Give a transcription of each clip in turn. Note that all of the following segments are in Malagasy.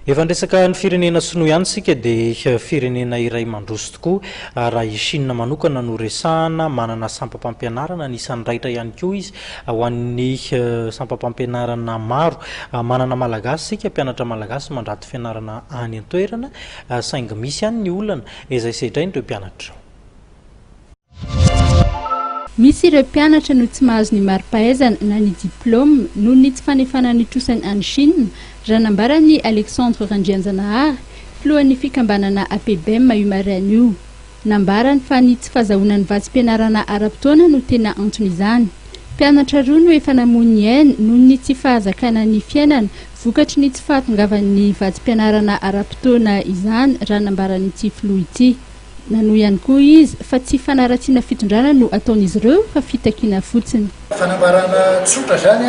Efa ndresaka ny firenena sinoa ihany sika dia firenena iray mandroso tokoa raha i Chine manokana no resahana manana sampam-pampianarana anisan'ny raitra ihany koa izy ho an'ny sampam-pampianarana maro manana malagasy sika mpianatra malagasy mandrato fianarana any an-toerana saingy misy ihany ny olana izay sedrainy ireo mpianatra. Misy ireo mpianatra no tsy mahazo ny mari-pahaizana na ny diplôma noho ny tsy fanefana ny trosany any Chine, raha nambarany Alexandre Randrianjanahary, filohan'ny fikambanana APBM io maraina io. Nambarany fa ny tsy fahazahoana ny vatsim-pianarana ara-potoana no tena antony izany. Mpianatra roa no efa namony aina noho ny tsy fahazakana ny fiainana vokatry ny tsy fahatongavan'ny vatsim-pianarana ara-potoana izany, raha nambaran'ity filoha ity. Nanohy ihany koa izy fa tsy fanaratsiana fitondrana no ataon'izy ireo fa fitakiana fotsiny. Fanambarana tsotra zany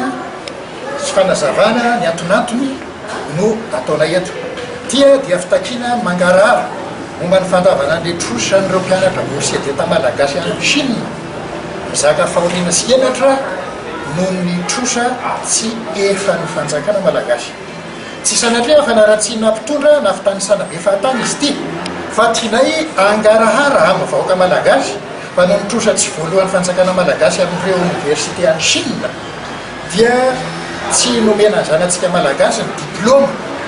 sy fanazavana ny antonantony no ataona eto. Tia dia fitakiana mangarara momba ny fandavana ny trosa n'ireo mpianatra Université malagasy any Chine. Mizaka fahoriana sy enatra noho ny trosa tsy efa ny fanjakana malagasy. Tsy sanatria fanaratsiana mpitondra na fitanisana be fahatany izy ity. Fa tianay angarahara amin'ny vahoaka malagasy fa noho ny trosa tsy voalohan'ny fanjakana malagasy amin'ireo université any Chine dia tsy nomena zanatsika malagasy ny diplôma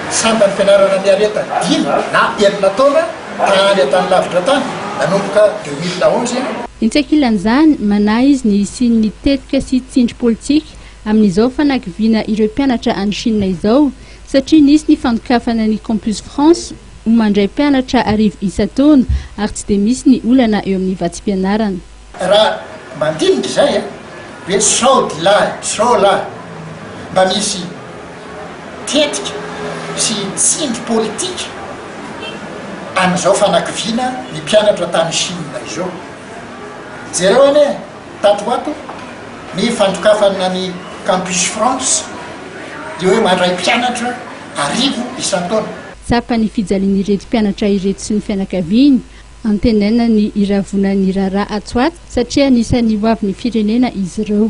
sampany fianarana ny areta 5 na 6 taona tany atany lavitra tany nanomboka 2011. Intsak'ilan'izany manahy izy ny isian'ny tetika sy tsindry politika amin'izao fanakiviana ireo mpianatra any Chine izao satria nisy ny fandokafana ny Campus France mandray mpianatra arivo isa-taona ary tsy dia misy ny olana eo amin'ny vatsim-pianarana. Raha mandinika izay hoe sao lahy mba misy tetika sy tsindry politika amin'izao fanakiviana ny mpianatra tany Chine izao. Jereo ane tatoato ny fandokafana ny Campus France dia hoe mandray mpianatra arivo isa-taona. Sapany fijaliany ireto mpianatra ireto sy ny fianakaviany antenaina ny iravona ny raharaha atsoaty satria anisan'ny hoavin'ny firenena izy ireo.